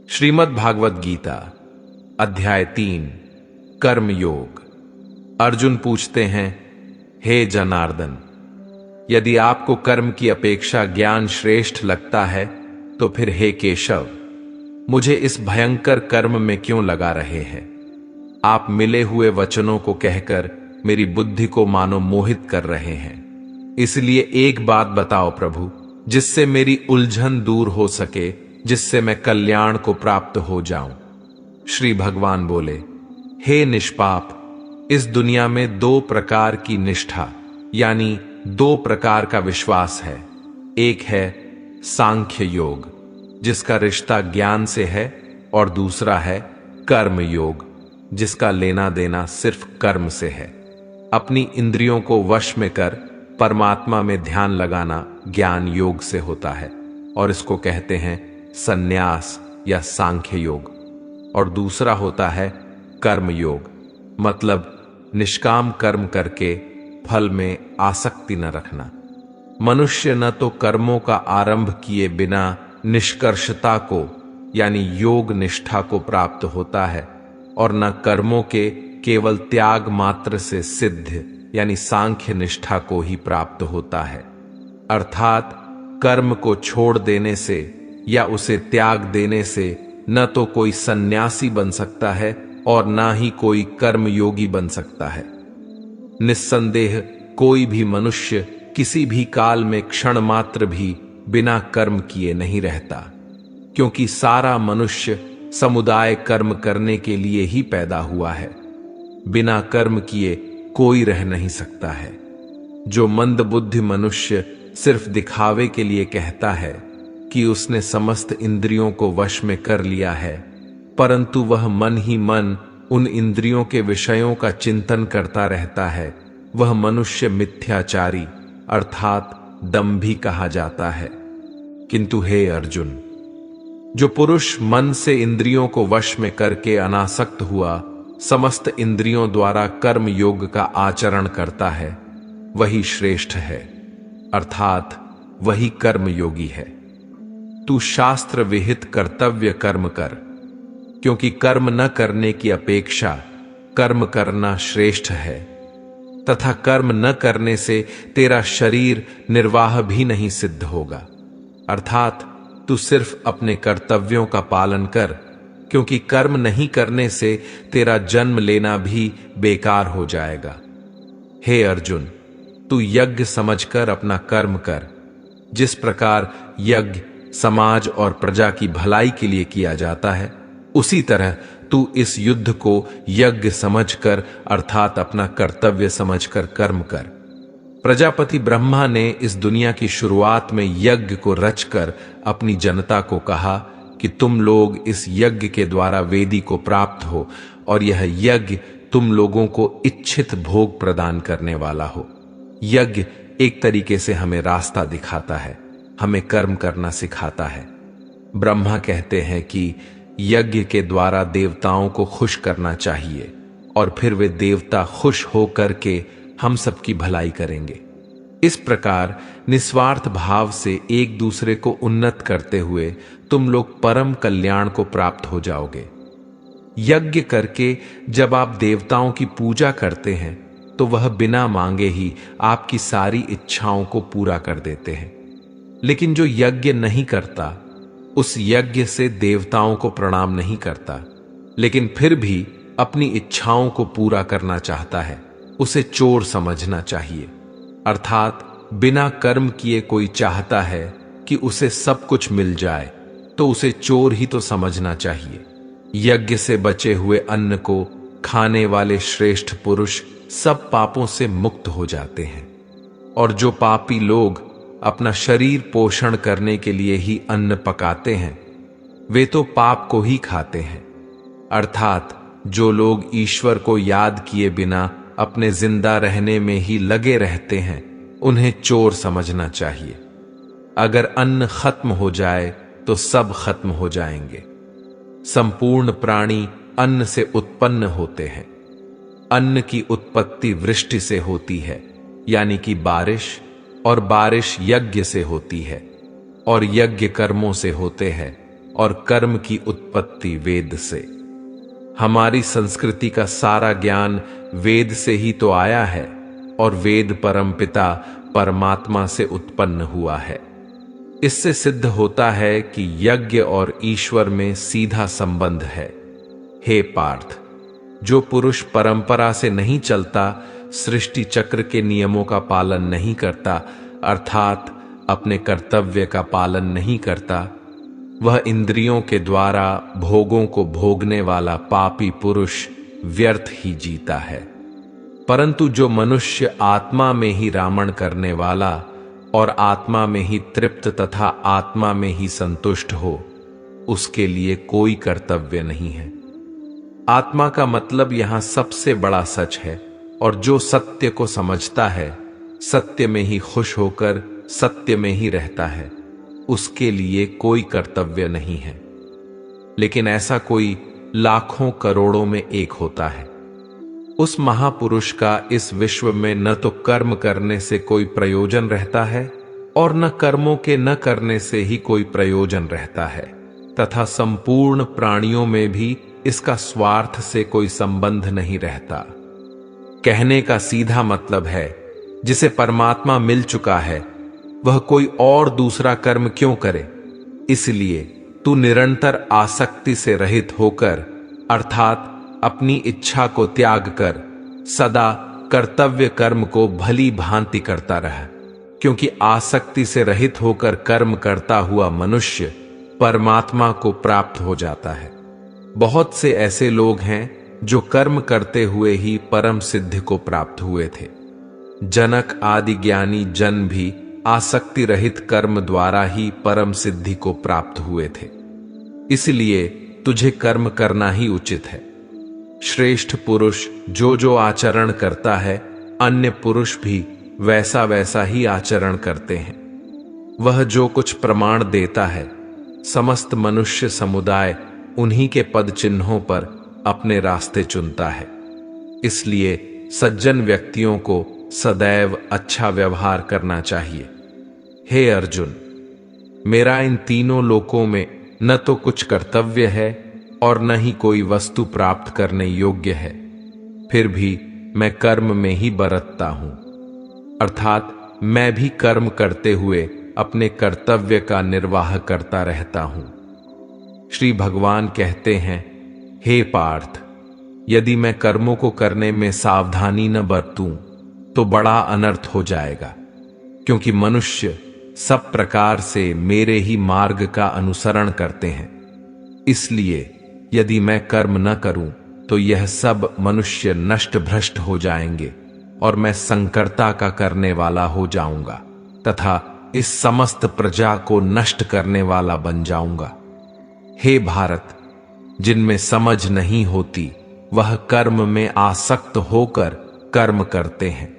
श्रीमद् भागवत गीता अध्याय 3 कर्म योग। अर्जुन पूछते हैं, हे जनार्दन, यदि आपको कर्म की अपेक्षा ज्ञान श्रेष्ठ लगता है तो फिर हे केशव, मुझे इस भयंकर कर्म में क्यों लगा रहे हैं? आप मिले हुए वचनों को कहकर मेरी बुद्धि को मानो मोहित कर रहे हैं। इसलिए एक बात बताओ प्रभु, जिससे मेरी उलझन दूर हो सके, जिससे मैं कल्याण को प्राप्त हो जाऊं। श्री भगवान बोले, हे निष्पाप, इस दुनिया में दो प्रकार की निष्ठा यानी दो प्रकार का विश्वास है। एक है सांख्य योग, जिसका रिश्ता ज्ञान से है, और दूसरा है कर्म योग, जिसका लेना देना सिर्फ कर्म से है। अपनी इंद्रियों को वश में कर परमात्मा में ध्यान लगाना ज्ञान योग से होता है, और इसको कहते हैं संन्यास या सांख्य योग। और दूसरा होता है कर्म योग, मतलब निष्काम कर्म करके फल में आसक्ति न रखना। मनुष्य न तो कर्मों का आरंभ किए बिना निष्कर्षता को यानी योग निष्ठा को प्राप्त होता है, और न कर्मों के केवल त्याग मात्र से सिद्ध यानी सांख्य निष्ठा को ही प्राप्त होता है। अर्थात कर्म को छोड़ देने से या उसे त्याग देने से न तो कोई सन्यासी बन सकता है और न ही कोई कर्मयोगी बन सकता है। निस्संदेह कोई भी मनुष्य किसी भी काल में क्षण मात्र भी बिना कर्म किए नहीं रहता, क्योंकि सारा मनुष्य समुदाय कर्म करने के लिए ही पैदा हुआ है। बिना कर्म किए कोई रह नहीं सकता है। जो मंदबुद्धि मनुष्य सिर्फ दिखावे के लिए कहता है कि उसने समस्त इंद्रियों को वश में कर लिया है, परंतु वह मन ही मन उन इंद्रियों के विषयों का चिंतन करता रहता है, वह मनुष्य मिथ्याचारी अर्थात दंभी कहा जाता है। किंतु हे अर्जुन, जो पुरुष मन से इंद्रियों को वश में करके अनासक्त हुआ समस्त इंद्रियों द्वारा कर्म योग का आचरण करता है, वही श्रेष्ठ है, अर्थात वही कर्म योगी है। तू शास्त्र विहित कर्तव्य कर्म कर, क्योंकि कर्म न करने की अपेक्षा कर्म करना श्रेष्ठ है, तथा कर्म न करने से तेरा शरीर निर्वाह भी नहीं सिद्ध होगा। अर्थात तू सिर्फ अपने कर्तव्यों का पालन कर, क्योंकि कर्म नहीं करने से तेरा जन्म लेना भी बेकार हो जाएगा। हे अर्जुन, तू यज्ञ समझकर अपना कर्म कर। जिस प्रकार यज्ञ समाज और प्रजा की भलाई के लिए किया जाता है, उसी तरह तू इस युद्ध को यज्ञ समझकर अर्थात अपना कर्तव्य समझकर कर्म कर। प्रजापति ब्रह्मा ने इस दुनिया की शुरुआत में यज्ञ को रचकर अपनी जनता को कहा कि तुम लोग इस यज्ञ के द्वारा वेदी को प्राप्त हो, और यह यज्ञ तुम लोगों को इच्छित भोग प्रदान करने वाला हो। यज्ञ एक तरीके से हमें रास्ता दिखाता है, हमें कर्म करना सिखाता है। ब्रह्मा कहते हैं कि यज्ञ के द्वारा देवताओं को खुश करना चाहिए, और फिर वे देवता खुश होकर के हम सबकी भलाई करेंगे। इस प्रकार निस्वार्थ भाव से एक दूसरे को उन्नत करते हुए तुम लोग परम कल्याण को प्राप्त हो जाओगे। यज्ञ करके जब आप देवताओं की पूजा करते हैं तो वह बिना मांगे ही आपकी सारी इच्छाओं को पूरा कर देते हैं। लेकिन जो यज्ञ नहीं करता, उस यज्ञ से देवताओं को प्रणाम नहीं करता, लेकिन फिर भी अपनी इच्छाओं को पूरा करना चाहता है, उसे चोर समझना चाहिए। अर्थात बिना कर्म किए कोई चाहता है कि उसे सब कुछ मिल जाए, तो उसे चोर ही तो समझना चाहिए। यज्ञ से बचे हुए अन्न को खाने वाले श्रेष्ठ पुरुष सब पापों से मुक्त हो जाते हैं, और जो पापी लोग अपना शरीर पोषण करने के लिए ही अन्न पकाते हैं, वे तो पाप को ही खाते हैं। अर्थात जो लोग ईश्वर को याद किए बिना अपने जिंदा रहने में ही लगे रहते हैं, उन्हें चोर समझना चाहिए। अगर अन्न खत्म हो जाए तो सब खत्म हो जाएंगे। संपूर्ण प्राणी अन्न से उत्पन्न होते हैं। अन्न की उत्पत्ति वृष्टि से होती है, यानी कि बारिश, और बारिश यज्ञ से होती है, और यज्ञ कर्मों से होते हैं, और कर्म की उत्पत्ति वेद से। हमारी संस्कृति का सारा ज्ञान वेद से ही तो आया है और वेद परमपिता परमात्मा से उत्पन्न हुआ है। इससे सिद्ध होता है कि यज्ञ और ईश्वर में सीधा संबंध है। हे पार्थ, जो पुरुष परंपरा से नहीं चलता, सृष्टि चक्र के नियमों का पालन नहीं करता, अर्थात अपने कर्तव्य का पालन नहीं करता, वह इंद्रियों के द्वारा भोगों को भोगने वाला पापी पुरुष व्यर्थ ही जीता है। परंतु जो मनुष्य आत्मा में ही रामण करने वाला और आत्मा में ही तृप्त तथा आत्मा में ही संतुष्ट हो, उसके लिए कोई कर्तव्य नहीं है। आत्मा का मतलब यहां सबसे बड़ा सच है, और जो सत्य को समझता है, सत्य में ही खुश होकर सत्य में ही रहता है, उसके लिए कोई कर्तव्य नहीं है। लेकिन ऐसा कोई लाखों करोड़ों में एक होता है। उस महापुरुष का इस विश्व में न तो कर्म करने से कोई प्रयोजन रहता है और न कर्मों के न करने से ही कोई प्रयोजन रहता है, तथा संपूर्ण प्राणियों में भी इसका स्वार्थ से कोई संबंध नहीं रहता। कहने का सीधा मतलब है, जिसे परमात्मा मिल चुका है वह कोई और दूसरा कर्म क्यों करे। इसलिए तू निरंतर आसक्ति से रहित होकर, अर्थात अपनी इच्छा को त्याग कर, सदा कर्तव्य कर्म को भली भांति करता रह, क्योंकि आसक्ति से रहित होकर कर्म करता हुआ मनुष्य परमात्मा को प्राप्त हो जाता है। बहुत से ऐसे लोग हैं जो कर्म करते हुए ही परम सिद्धि को प्राप्त हुए थे। जनक आदि ज्ञानी जन भी आसक्ति रहित कर्म द्वारा ही परम सिद्धि को प्राप्त हुए थे। इसलिए तुझे कर्म करना ही उचित है। श्रेष्ठ पुरुष जो जो आचरण करता है, अन्य पुरुष भी वैसा वैसा ही आचरण करते हैं। वह जो कुछ प्रमाण देता है, समस्त मनुष्य समुदाय उन्हीं के पद चिन्हों पर अपने रास्ते चुनता है। इसलिए सज्जन व्यक्तियों को सदैव अच्छा व्यवहार करना चाहिए। हे अर्जुन, मेरा इन तीनों लोकों में न तो कुछ कर्तव्य है और न ही कोई वस्तु प्राप्त करने योग्य है, फिर भी मैं कर्म में ही बरतता हूं, अर्थात मैं भी कर्म करते हुए अपने कर्तव्य का निर्वाह करता रहता हूं। श्री भगवान कहते हैं, हे पार्थ, यदि मैं कर्मों को करने में सावधानी न बरतूं तो बड़ा अनर्थ हो जाएगा, क्योंकि मनुष्य सब प्रकार से मेरे ही मार्ग का अनुसरण करते हैं। इसलिए यदि मैं कर्म न करूं तो यह सब मनुष्य नष्ट भ्रष्ट हो जाएंगे और मैं संकर्ता का करने वाला हो जाऊंगा तथा इस समस्त प्रजा को नष्ट करने वाला बन जाऊंगा। हे भारत, जिनमें समझ नहीं होती वह कर्म में आसक्त होकर कर्म करते हैं।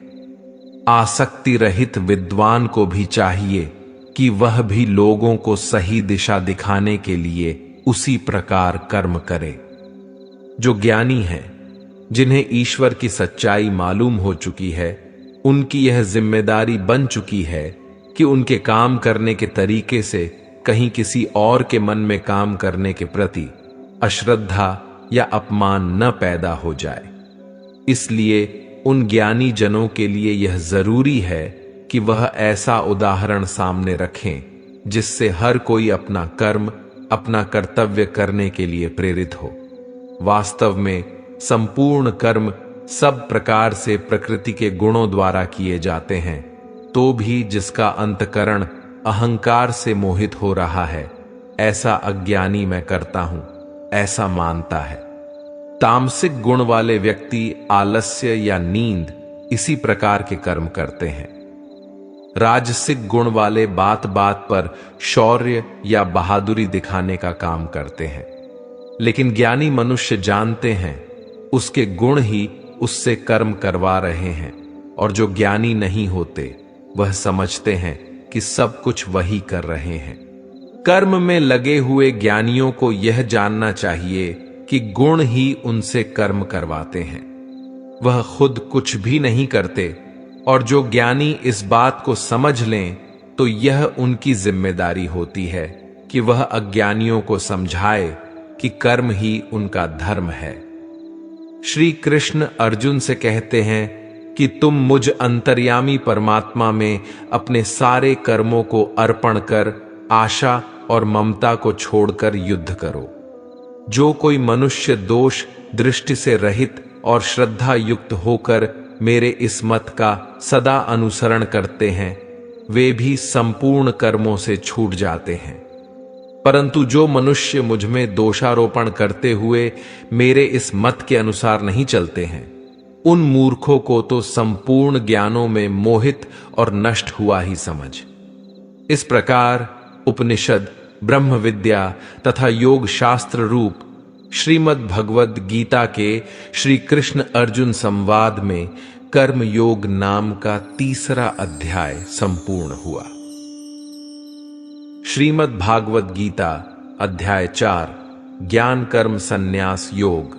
आसक्ति रहित विद्वान को भी चाहिए कि वह भी लोगों को सही दिशा दिखाने के लिए उसी प्रकार कर्म करे। जो ज्ञानी हैं, जिन्हें ईश्वर की सच्चाई मालूम हो चुकी है, उनकी यह जिम्मेदारी बन चुकी है कि उनके काम करने के तरीके से कहीं किसी और के मन में काम करने के प्रति अश्रद्धा या अपमान न पैदा हो जाए। इसलिए उन ज्ञानी जनों के लिए यह जरूरी है कि वह ऐसा उदाहरण सामने रखें जिससे हर कोई अपना कर्म, अपना कर्तव्य करने के लिए प्रेरित हो। वास्तव में संपूर्ण कर्म सब प्रकार से प्रकृति के गुणों द्वारा किए जाते हैं, तो भी जिसका अंतकरण अहंकार से मोहित हो रहा है, ऐसा अज्ञानी मैं करता हूं, ऐसा मानता है। तामसिक गुण वाले व्यक्ति आलस्य या नींद इसी प्रकार के कर्म करते हैं। राजसिक गुण वाले बात बात पर शौर्य या बहादुरी दिखाने का काम करते हैं। लेकिन ज्ञानी मनुष्य जानते हैं उसके गुण ही उससे कर्म करवा रहे हैं, और जो ज्ञानी नहीं होते वह समझते हैं कि सब कुछ वही कर रहे हैं। कर्म में लगे हुए ज्ञानियों को यह जानना चाहिए कि गुण ही उनसे कर्म करवाते हैं, वह खुद कुछ भी नहीं करते। और जो ज्ञानी इस बात को समझ लें तो यह उनकी जिम्मेदारी होती है कि वह अज्ञानियों को समझाए कि कर्म ही उनका धर्म है। श्री कृष्ण अर्जुन से कहते हैं कि तुम मुझ अंतर्यामी परमात्मा में अपने सारे कर्मों को अर्पण कर आशा और ममता को छोड़कर युद्ध करो। जो कोई मनुष्य दोष दृष्टि से रहित और श्रद्धा युक्त होकर मेरे इस मत का सदा अनुसरण करते हैं, वे भी संपूर्ण कर्मों से छूट जाते हैं। परंतु जो मनुष्य मुझ में दोषारोपण करते हुए मेरे इस मत के अनुसार नहीं चलते हैं, उन मूर्खों को तो संपूर्ण ज्ञानों में मोहित और नष्ट हुआ ही समझ। इस प्रकार उपनिषद, ब्रह्म विद्या तथा योग शास्त्र रूप श्रीमद् भगवद गीता के श्री कृष्ण अर्जुन संवाद में कर्म योग नाम का 3रा अध्याय संपूर्ण हुआ। श्रीमद् भागवत गीता अध्याय 4 ज्ञान कर्म संन्यास योग।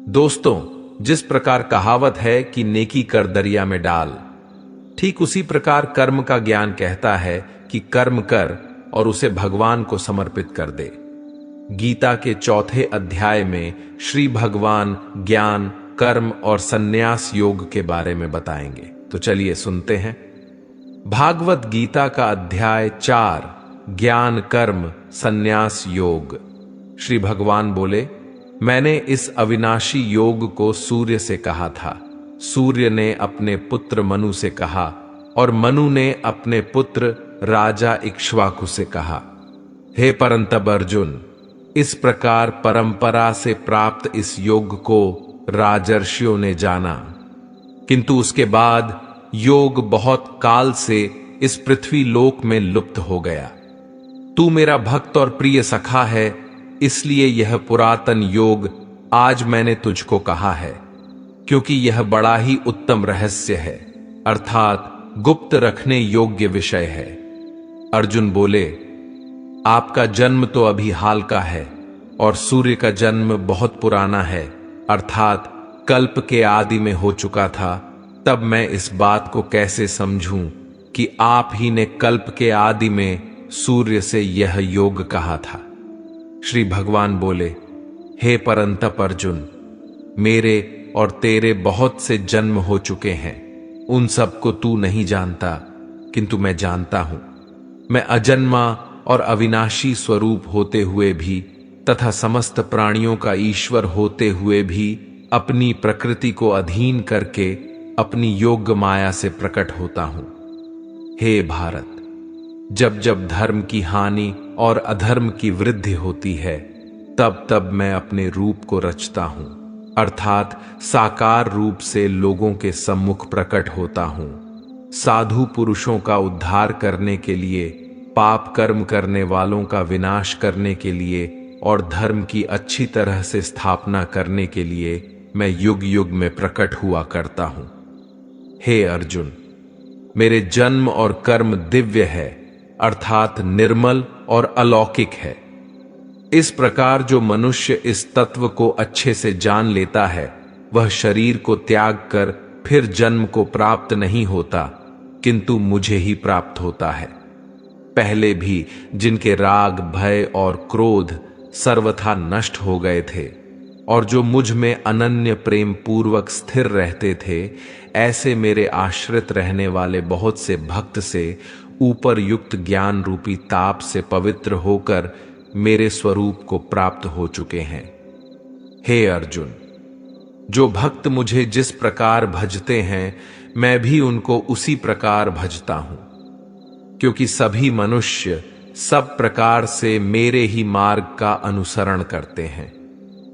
दोस्तों, जिस प्रकार कहावत है कि नेकी कर दरिया में डाल, ठीक उसी प्रकार कर्म का ज्ञान कहता है कि कर्म कर और उसे भगवान को समर्पित कर दे। गीता के 4थे अध्याय में श्री भगवान ज्ञान, कर्म और संन्यास योग के बारे में बताएंगे। तो चलिए सुनते हैं। भागवत गीता का अध्याय 4 ज्ञान कर्म संन्यास योग। श्री भगवान बोले, मैंने इस अविनाशी योग को सूर्य से कहा था, सूर्य ने अपने पुत्र मनु से कहा और मनु ने अपने पुत्र राजा इक्ष्वाकु से कहा। हे परंतप अर्जुन, इस प्रकार परंपरा से प्राप्त इस योग को राजर्षियों ने जाना, किंतु उसके बाद योग बहुत काल से इस पृथ्वी लोक में लुप्त हो गया। तू मेरा भक्त और प्रिय सखा है, इसलिए यह पुरातन योग आज मैंने तुझको कहा है, क्योंकि यह बड़ा ही उत्तम रहस्य है, अर्थात गुप्त रखने योग्य विषय है। अर्जुन बोले, आपका जन्म तो अभी हाल का है और सूर्य का जन्म बहुत पुराना है, अर्थात कल्प के आदि में हो चुका था। तब मैं इस बात को कैसे समझूं कि आप ही ने कल्प के आदि में सूर्य से यह योग कहा था। श्री भगवान बोले, हे परंतप अर्जुन, मेरे और तेरे बहुत से जन्म हो चुके हैं, उन सब को तू नहीं जानता, किंतु मैं जानता हूं। मैं अजन्मा और अविनाशी स्वरूप होते हुए भी तथा समस्त प्राणियों का ईश्वर होते हुए भी अपनी प्रकृति को अधीन करके अपनी योग्य माया से प्रकट होता हूं। हे भारत, जब जब धर्म की हानि और अधर्म की वृद्धि होती है, तब तब मैं अपने रूप को रचता हूं, अर्थात साकार रूप से लोगों के सम्मुख प्रकट होता हूं। साधु पुरुषों का उद्धार करने के लिए, पाप कर्म करने वालों का विनाश करने के लिए और धर्म की अच्छी तरह से स्थापना करने के लिए मैं युग युग में प्रकट हुआ करता हूं। हे अर्जुन, मेरे जन्म और कर्म दिव्य है, अर्थात निर्मल और अलौकिक है। इस प्रकार जो मनुष्य इस तत्व को अच्छे से जान लेता है, वह शरीर को त्याग कर फिर जन्म को प्राप्त नहीं होता, किंतु मुझे ही प्राप्त होता है। पहले भी जिनके राग, भय और क्रोध सर्वथा नष्ट हो गए थे और जो मुझ में अनन्य प्रेम पूर्वक स्थिर रहते थे, ऐसे मेरे आश्रित रहने वाले बहुत से भक्त से ऊपर युक्त ज्ञान रूपी ताप से पवित्र होकर मेरे स्वरूप को प्राप्त हो चुके हैं। हे अर्जुन, जो भक्त मुझे जिस प्रकार भजते हैं, मैं भी उनको उसी प्रकार भजता हूं, क्योंकि सभी मनुष्य सब प्रकार से मेरे ही मार्ग का अनुसरण करते हैं।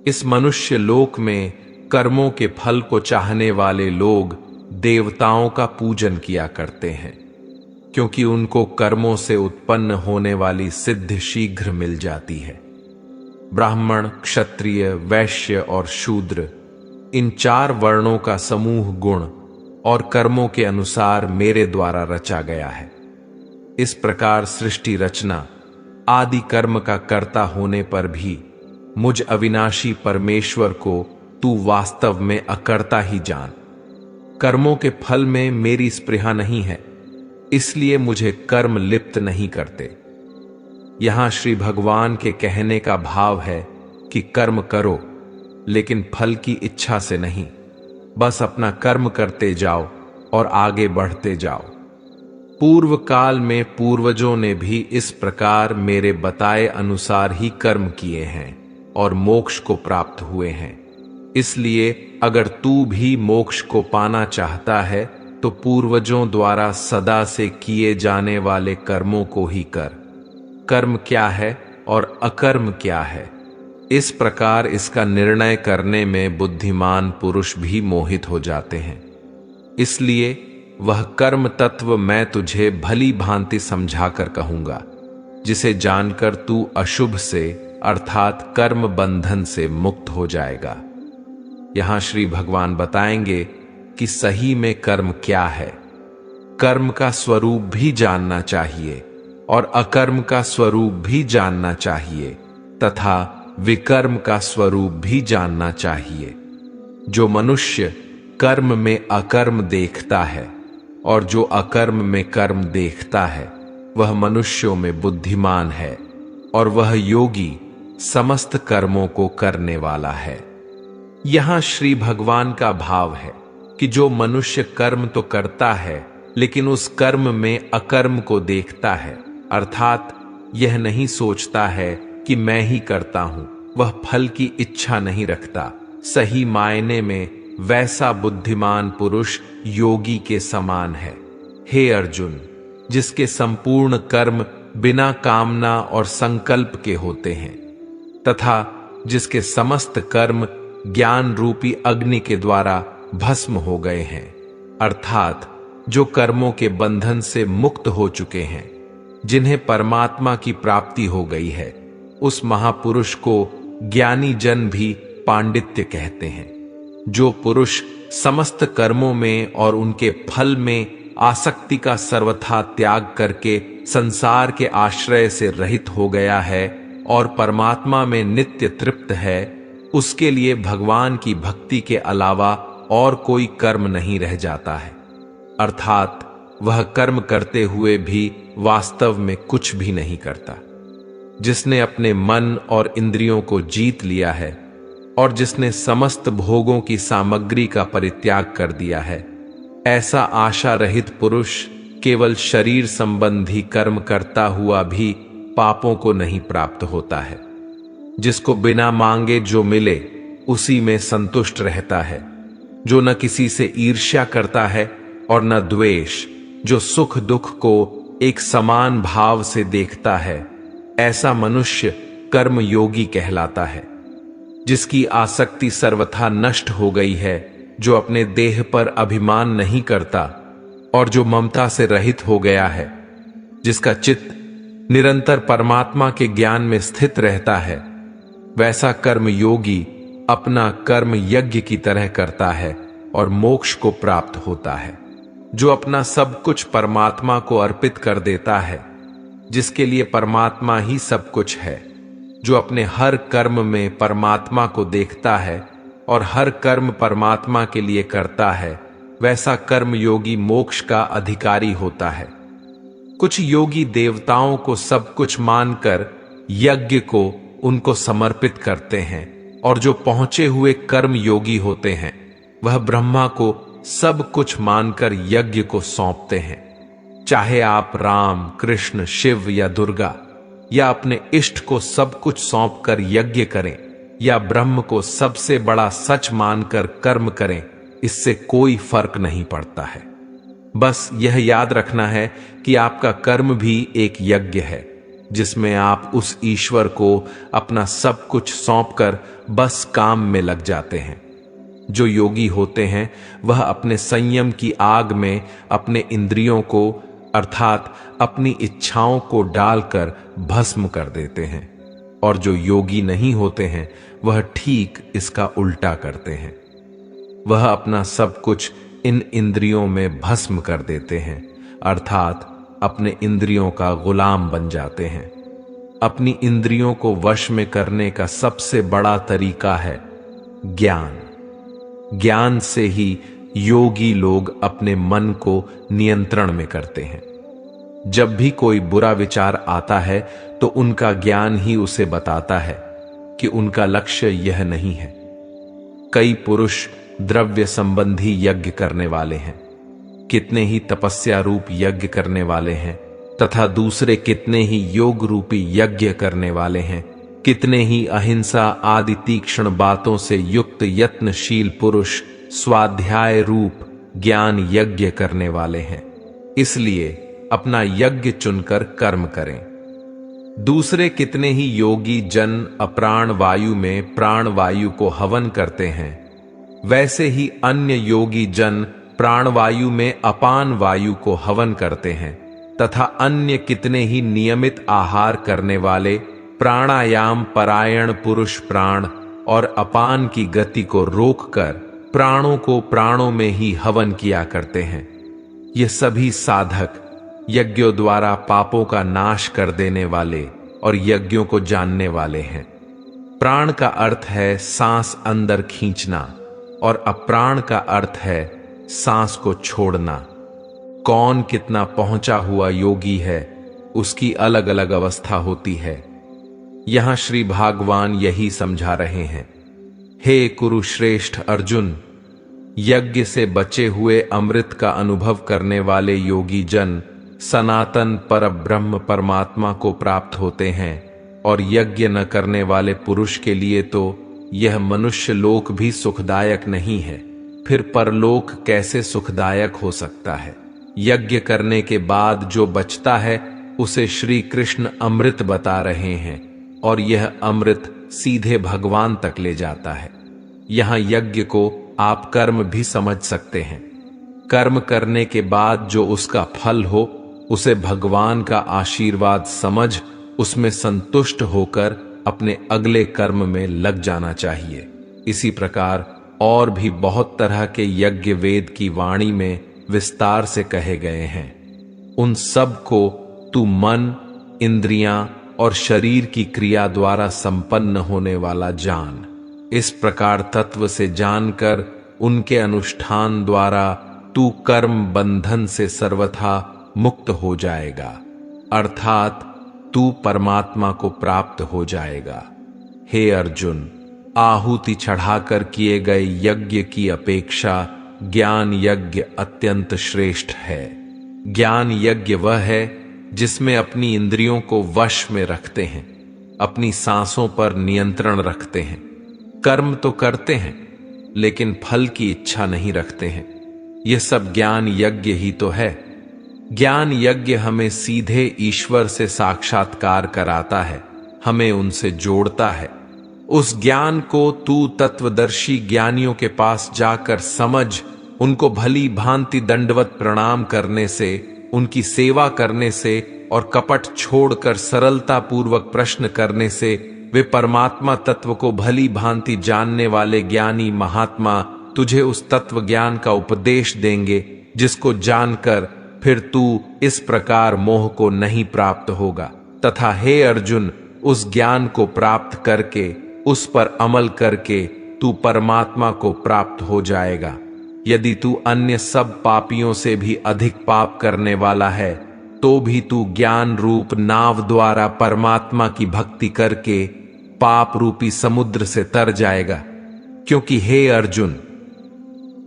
इस मनुष्य लोक में कर्मों के फल को चाहने वाले लोग देवताओं का पूजन किया करते हैं, क्योंकि उनको कर्मों से उत्पन्न होने वाली सिद्धि शीघ्र मिल जाती है। ब्राह्मण, क्षत्रिय, वैश्य और शूद्र, इन 4 वर्णों का समूह गुण और कर्मों के अनुसार मेरे द्वारा रचा गया है। इस प्रकार सृष्टि रचना आदि कर्म का कर्ता होने पर भी मुझ अविनाशी परमेश्वर को तू वास्तव में अकर्ता ही जान। कर्मों के फल में मेरी स्पृहा नहीं है, इसलिए मुझे कर्म लिप्त नहीं करते। यहां श्री भगवान के कहने का भाव है कि कर्म करो, लेकिन फल की इच्छा से नहीं। बस अपना कर्म करते जाओ और आगे बढ़ते जाओ। पूर्व काल में पूर्वजों ने भी इस प्रकार मेरे बताए अनुसार ही कर्म किए हैं और मोक्ष को प्राप्त हुए हैं। इसलिए अगर तू भी मोक्ष को पाना चाहता है तो पूर्वजों द्वारा सदा से किए जाने वाले कर्मों को ही कर। कर्म क्या है और अकर्म क्या है, इस प्रकार इसका निर्णय करने में बुद्धिमान पुरुष भी मोहित हो जाते हैं। इसलिए वह कर्म तत्व मैं तुझे भली भांति समझाकर कहूंगा, जिसे जानकर तू अशुभ से अर्थात कर्म बंधन से मुक्त हो जाएगा। यहां श्री भगवान बताएंगे कि सही में कर्म क्या है। कर्म का स्वरूप भी जानना चाहिए और अकर्म का स्वरूप भी जानना चाहिए तथा विकर्म का स्वरूप भी जानना चाहिए। जो मनुष्य कर्म में अकर्म देखता है और जो अकर्म में कर्म देखता है, वह मनुष्यों में बुद्धिमान है और वह योगी समस्त कर्मों को करने वाला है। यहां श्री भगवान का भाव है कि जो मनुष्य कर्म तो करता है लेकिन उस कर्म में अकर्म को देखता है, अर्थात यह नहीं सोचता है कि मैं ही करता हूं, वह फल की इच्छा नहीं रखता, सही मायने में वैसा बुद्धिमान पुरुष योगी के समान है। हे अर्जुन, जिसके संपूर्ण कर्म बिना कामना और संकल्प के होते हैं तथा जिसके समस्त कर्म ज्ञान रूपी अग्नि के द्वारा भस्म हो गए हैं, अर्थात जो कर्मों के बंधन से मुक्त हो चुके हैं, जिन्हें परमात्मा की प्राप्ति हो गई है, उस महापुरुष को ज्ञानी जन भी पांडित्य कहते हैं। जो पुरुष समस्त कर्मों में और उनके फल में आसक्ति का सर्वथा त्याग करके संसार के आश्रय से रहित हो गया है और परमात्मा में नित्य तृप्त है, उसके लिए भगवान की भक्ति के अलावा और कोई कर्म नहीं रह जाता है। अर्थात वह कर्म करते हुए भी वास्तव में कुछ भी नहीं करता। जिसने अपने मन और इंद्रियों को जीत लिया है और जिसने समस्त भोगों की सामग्री का परित्याग कर दिया है, ऐसा आशा रहित पुरुष केवल शरीर संबंधी कर्म करता हुआ भी पापों को नहीं प्राप्त होता है। जिसको बिना मांगे जो मिले उसी में संतुष्ट रहता है, जो न किसी से ईर्ष्या करता है और न द्वेष, जो सुख दुख को एक समान भाव से देखता है, ऐसा मनुष्य कर्म योगी कहलाता है। जिसकी आसक्ति सर्वथा नष्ट हो गई है, जो अपने देह पर अभिमान नहीं करता और जो ममता से रहित हो गया है, जिसका चित्त निरंतर परमात्मा के ज्ञान में स्थित रहता है, वैसा कर्म योगी अपना कर्म यज्ञ की तरह करता है और मोक्ष को प्राप्त होता है। जो अपना सब कुछ परमात्मा को अर्पित कर देता है, जिसके लिए परमात्मा ही सब कुछ है, जो अपने हर कर्म में परमात्मा को देखता है और हर कर्म परमात्मा के लिए करता है, वैसा कर्म योगी मोक्ष का अधिकारी होता है। कुछ योगी देवताओं को सब कुछ मानकर यज्ञ को उनको समर्पित करते हैं और जो पहुंचे हुए कर्म योगी होते हैं, वह ब्रह्मा को सब कुछ मानकर यज्ञ को सौंपते हैं। चाहे आप राम, कृष्ण, शिव या दुर्गा या अपने इष्ट को सब कुछ सौंपकर यज्ञ करें या ब्रह्म को सबसे बड़ा सच मानकर कर्म करें, इससे कोई फर्क नहीं पड़ता है। बस यह याद रखना है कि आपका कर्म भी एक यज्ञ है, जिसमें आप उस ईश्वर को अपना सब कुछ सौंपकर बस काम में लग जाते हैं। जो योगी होते हैं वह अपने संयम की आग में अपने इंद्रियों को अर्थात अपनी इच्छाओं को डालकर भस्म कर देते हैं, और जो योगी नहीं होते हैं वह ठीक इसका उल्टा करते हैं। वह अपना सब कुछ इन इंद्रियों में भस्म कर देते हैं, अर्थात अपने इंद्रियों का गुलाम बन जाते हैं। अपनी इंद्रियों को वश में करने का सबसे बड़ा तरीका है ज्ञान। ज्ञान से ही योगी लोग अपने मन को नियंत्रण में करते हैं। जब भी कोई बुरा विचार आता है तो उनका ज्ञान ही उसे बताता है कि उनका लक्ष्य यह नहीं है। कई पुरुष द्रव्य संबंधी यज्ञ करने वाले हैं, कितने ही तपस्या रूप यज्ञ करने वाले हैं, तथा दूसरे कितने ही योग रूपी यज्ञ करने वाले हैं। कितने ही अहिंसा आदि तीक्ष्ण बातों से युक्त यत्नशील पुरुष स्वाध्याय रूप ज्ञान यज्ञ करने वाले हैं। इसलिए अपना यज्ञ चुनकर कर्म करें। दूसरे कितने ही योगी जन अप्राण वायु में प्राण वायु को हवन करते हैं, वैसे ही अन्य योगी जन प्राणवायु में अपान वायु को हवन करते हैं, तथा अन्य कितने ही नियमित आहार करने वाले प्राणायाम परायण पुरुष प्राण और अपान की गति को रोककर प्राणों को प्राणों में ही हवन किया करते हैं। ये सभी साधक यज्ञों द्वारा पापों का नाश कर देने वाले और यज्ञों को जानने वाले हैं। प्राण का अर्थ है सांस अंदर खींचना और अप्राण का अर्थ है सांस को छोड़ना। कौन कितना पहुंचा हुआ योगी है उसकी अलग अलग अवस्था होती है। यहां श्री भगवान यही समझा रहे हैं। हे कुरुश्रेष्ठ अर्जुन, यज्ञ से बचे हुए अमृत का अनुभव करने वाले योगी जन सनातन परब्रह्म परमात्मा को प्राप्त होते हैं, और यज्ञ न करने वाले पुरुष के लिए तो यह मनुष्य लोक भी सुखदायक नहीं है, फिर परलोक कैसे सुखदायक हो सकता है। यज्ञ करने के बाद जो बचता है उसे श्री कृष्ण अमृत बता रहे हैं, और यह अमृत सीधे भगवान तक ले जाता है। यहां यज्ञ को आप कर्म भी समझ सकते हैं। कर्म करने के बाद जो उसका फल हो उसे भगवान का आशीर्वाद समझ उसमें संतुष्ट होकर अपने अगले कर्म में लग जाना चाहिए। इसी प्रकार और भी बहुत तरह के यज्ञ वेद की वाणी में विस्तार से कहे गए हैं। उन सब को तू मन, इंद्रियां और शरीर की क्रिया द्वारा संपन्न होने वाला जान। इस प्रकार तत्व से जानकर उनके अनुष्ठान द्वारा तू कर्म बंधन से सर्वथा मुक्त हो जाएगा, अर्थात तू परमात्मा को प्राप्त हो जाएगा। हे अर्जुन, आहुति चढ़ाकर किए गए यज्ञ की अपेक्षा ज्ञान यज्ञ अत्यंत श्रेष्ठ है। ज्ञान यज्ञ वह है जिसमें अपनी इंद्रियों को वश में रखते हैं, अपनी सांसों पर नियंत्रण रखते हैं। कर्म तो करते हैं लेकिन फल की इच्छा नहीं रखते हैं। यह सब ज्ञान यज्ञ ही तो है। ज्ञान यज्ञ हमें सीधे ईश्वर से साक्षात्कार कराता है, हमें उनसे जोड़ता है। उस ज्ञान को तू तत्वदर्शी ज्ञानियों के पास जाकर समझ, उनको भली भांति दंडवत प्रणाम करने से, उनकी सेवा करने से और कपट छोड़कर सरलता पूर्वक प्रश्न करने से वे परमात्मा तत्व को भली भांति जानने वाले ज्ञानी महात्मा तुझे उस तत्व ज्ञान का उपदेश देंगे, जिसको जानकर फिर तू इस प्रकार मोह को नहीं प्राप्त होगा। तथा हे अर्जुन, उस ज्ञान को प्राप्त करके उस पर अमल करके तू परमात्मा को प्राप्त हो जाएगा। यदि तू अन्य सब पापियों से भी अधिक पाप करने वाला है तो भी तू ज्ञान रूप नाव द्वारा परमात्मा की भक्ति करके पाप रूपी समुद्र से तर जाएगा। क्योंकि हे अर्जुन,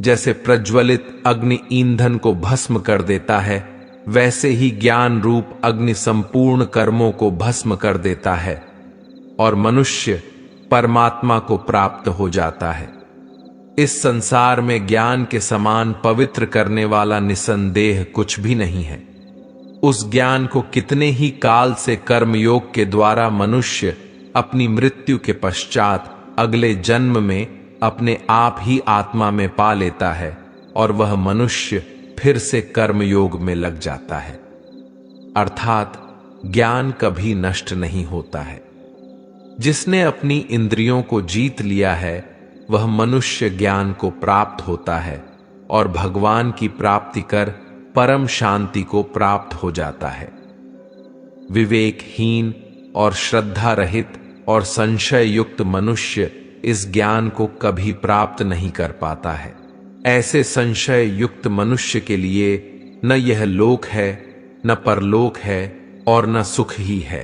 जैसे प्रज्वलित अग्नि ईंधन को भस्म कर देता है, वैसे ही ज्ञान रूप अग्नि संपूर्ण कर्मों को भस्म कर देता है और मनुष्य परमात्मा को प्राप्त हो जाता है। इस संसार में ज्ञान के समान पवित्र करने वाला निसंदेह कुछ भी नहीं है। उस ज्ञान को कितने ही काल से कर्मयोग के द्वारा मनुष्य अपनी मृत्यु के पश्चात अगले जन्म में अपने आप ही आत्मा में पा लेता है, और वह मनुष्य फिर से कर्मयोग में लग जाता है। अर्थात ज्ञान कभी नष्ट नहीं होता है। जिसने अपनी इंद्रियों को जीत लिया है वह मनुष्य ज्ञान को प्राप्त होता है और भगवान की प्राप्ति कर परम शांति को प्राप्त हो जाता है। विवेकहीन और श्रद्धा रहित और संशय युक्त मनुष्य इस ज्ञान को कभी प्राप्त नहीं कर पाता है। ऐसे संशय युक्त मनुष्य के लिए न यह लोक है न परलोक है और न सुख ही है।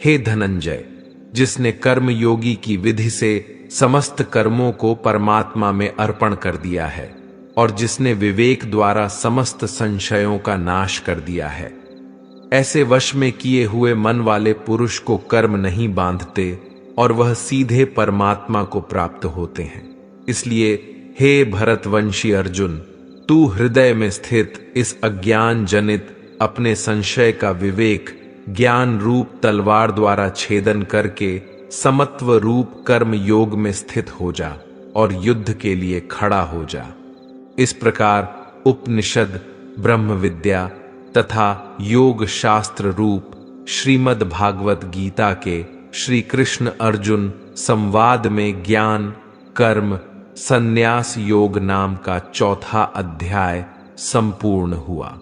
हे धनंजय, जिसने कर्म योगी की विधि से समस्त कर्मों को परमात्मा में अर्पण कर दिया है और जिसने विवेक द्वारा समस्त संशयों का नाश कर दिया है, ऐसे वश में किए हुए मन वाले पुरुष को कर्म नहीं बांधते और वह सीधे परमात्मा को प्राप्त होते हैं। इसलिए हे भरतवंशी अर्जुन, तू हृदय में स्थित इस अज्ञान जनित अपने संशय का विवेक ज्ञान रूप तलवार द्वारा छेदन करके समत्व रूप कर्म योग में स्थित हो जा और युद्ध के लिए खड़ा हो जा। इस प्रकार उपनिषद, ब्रह्म विद्या तथा योग शास्त्र रूप श्रीमद् भागवत गीता के श्री कृष्ण अर्जुन संवाद में ज्ञान कर्म संन्यास योग नाम का चौथा अध्याय संपूर्ण हुआ।